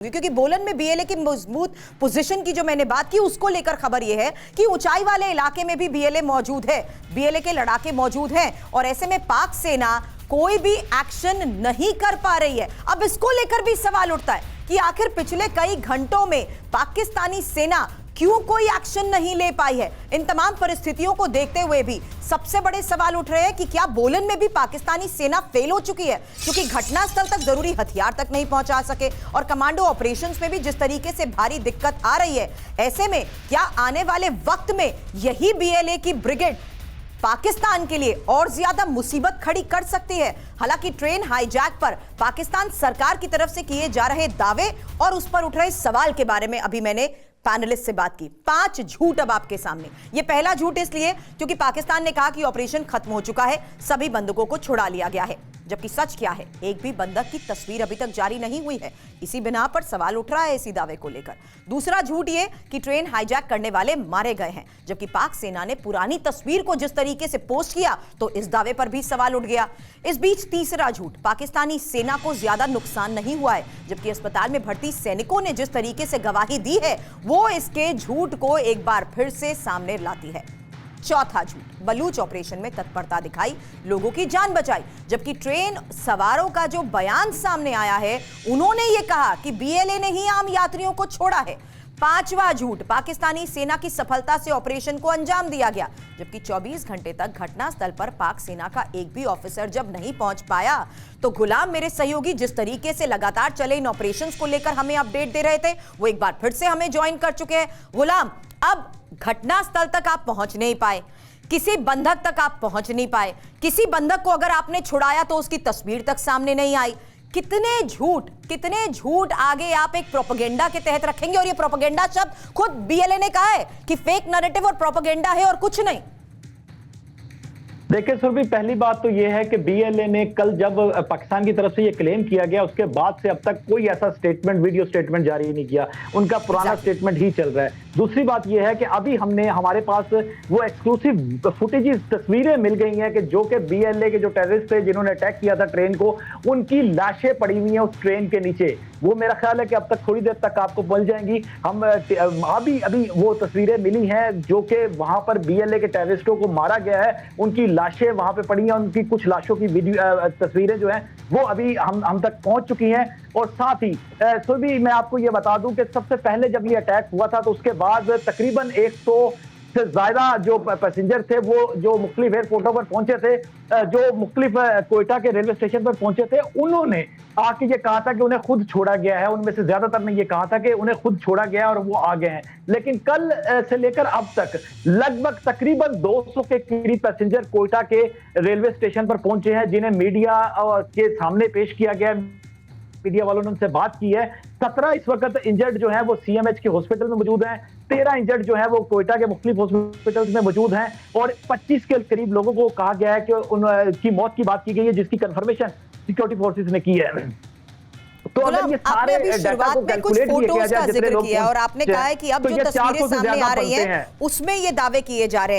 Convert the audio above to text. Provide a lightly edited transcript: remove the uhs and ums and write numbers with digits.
क्योंकि बोलन में बीएलए की मजबूत पोजीशन की जो मैंने बात की उसको लेकर खबर यह है कि ऊंचाई वाले इलाके में भी बीएलए मौजूद है, बीएलए के लड़ाके मौजूद हैं और ऐसे में पाक सेना कोई भी एक्शन नहीं कर पा रही है। अब इसको लेकर भी सवाल उठता है कि आखिर पिछले कई घंटों में पाकिस्तानी सेना क्यों कोई एक्शन नहीं ले पाई है। इन तमाम परिस्थितियों को देखते हुए भी सबसे बड़े सवाल उठ रहे हैं कि क्या बोलन में भी पाकिस्तानी सेना फेल हो चुकी है, क्योंकि घटनास्थल तक जरूरी हथियार तक नहीं पहुंचा सके और कमांडो ऑपरेशंस में भी जिस तरीके से भारी दिक्कत आ रही है, ऐसे में क्या आने वाले वक्त में यही बीएलए की ब्रिगेड पाकिस्तान के लिए और ज्यादा मुसीबत खड़ी कर सकती है। हालांकि ट्रेन हाईजैक पर पाकिस्तान सरकार की तरफ से किए जा रहे दावे और उस पर उठ रहे सवाल के बारे में अभी मैंने पैनलिस्ट से बात की। 5 झूठ अब आपके सामने। यह पहला झूठ इसलिए क्योंकि पाकिस्तान ने कहा कि ऑपरेशन खत्म हो चुका है, सभी बंधकों को छुड़ा लिया गया है, जबकि सच क्या है, एक भी बंधक की तस्वीर अभी तक जारी नहीं हुई है। इसी बिना पर सवाल उठ रहा है इसी दावे को लेकर। दूसरा झूठ ये कि ट्रेन हाईजैक करने वाले मारे गए हैं, जबकि पाक सेना ने पुरानी तस्वीर को जिस तरीके से पोस्ट किया तो इस दावे पर भी सवाल उठ गया। इस बीच तीसरा झूठ, पाकिस्तानी सेना को ज्यादा नुकसान नहीं हुआ है, जबकि अस्पताल में भर्ती सैनिकों ने जिस तरीके से गवाही दी है वो इसके झूठ को एक बार फिर से सामने लाती है। चौथा झूठ, बलूच ऑपरेशन में तत्परता दिखाई, लोगों की जान बचाई, जबकि ट्रेन सवारों का जो बयान सामने आया है उन्होंने ये कहा कि बीएलए ने ही आम यात्रियों को छोड़ा है। पांचवा झूठ, पाकिस्तानी सेना की सफलता से ऑपरेशन को अंजाम दिया गया, जबकि 24 घंटे तक घटनास्थल पर पाक सेना का एक भी ऑफिसर जब नहीं पहुंच पाया तो गुलाम मेरे सहयोगी जिस तरीके से लगातार चले इन ऑपरेशंस को लेकर हमें अपडेट दे रहे थे वो एक बार फिर से हमें ज्वाइन कर चुके हैं। गुलाम, अब घटनास्थल तक आप पहुंच नहीं पाए, किसी बंधक तक आप पहुंच नहीं पाए, किसी बंधक को अगर आपने छुड़ाया तो उसकी तस्वीर तक सामने नहीं आई। कितने झूठ आगे आप एक प्रोपेगेंडा के तहत रखेंगे? और ये प्रोपेगेंडा शब्द खुद बीएलए ने कहा है कि फेक नैरेटिव और प्रोपेगेंडा है और कुछ नहीं। देखिए सुरभि, पहली बात तो यह है कि बीएलए ने कल जब पाकिस्तान की तरफ से यह क्लेम किया गया उसके बाद से अब तक कोई ऐसा स्टेटमेंट, वीडियो स्टेटमेंट जारी नहीं किया, उनका पुराना स्टेटमेंट ही चल रहा है। दूसरी बात यह है कि अभी हमारे पास वो एक्सक्लूसिव फुटेज, तस्वीरें मिल गई हैं कि जो कि बीएलए के जो टेररिस्ट थे जिन्होंने अटैक किया था ट्रेन को, उनकी लाशें पड़ी हुई हैं उस ट्रेन के नीचे। वो मेरा ख्याल है कि अब तक थोड़ी देर तक आपको मिल जाएंगी। हम अभी वो तस्वीरें मिली हैं जो कि वहां पर बीएलए के टेररिस्टों को मारा गया है, उनकी लाशें वहां पे पड़ी हैं, उनकी कुछ लाशों की वीडियो तस्वीरें जो हैं वो अभी हम तक पहुंच चुकी हैं। और साथ ही सुरभि, मैं आपको ये बता दूं कि सबसे पहले जब ये अटैक हुआ था तो उसके बाद तकरीबन 100 से ज्यादा जो पैसेंजर थे वो जो मुख्तलिफ एयरपोर्टों पर पहुंचे थे, जो मुख्तलिफ कोयटा के रेलवे स्टेशन पर पहुंचे थे, उन्होंने आके ये कहा था कि उन्हें खुद छोड़ा गया है। उनमें से ज्यादातर ने ये कहा था कि उन्हें खुद छोड़ा गया है और वो आ गए हैं। लेकिन कल से लेकर अब तक लगभग तकरीबन 200 के करीब पैसेंजर कोयटा के रेलवे स्टेशन पर पहुंचे हैं, जिन्हें मीडिया के सामने पेश किया गया। मीडिया वालों ने उनसे बात की है। 17 इस वक्त इंजर्ड जो है वो सीएमएच के हॉस्पिटल में मौजूद हैं, 13 इंजर्ड जो है वो कोयटा के मुख्तलिफ हॉस्पिटल्स में मौजूद हैं और 25 के करीब लोगों को कहा गया है कि उनकी मौत की बात की गई है, जिसकी कंफर्मेशन सिक्योरिटी फोर्सेस ने की है। तो अगर ये सारे शुरुआत में कुछ फोटोज का जिक्र किया और आपने कहा है कि अब जो तस्वीरें सामने आ रही हैं उसमें ये दावे किए जा रहे हैं।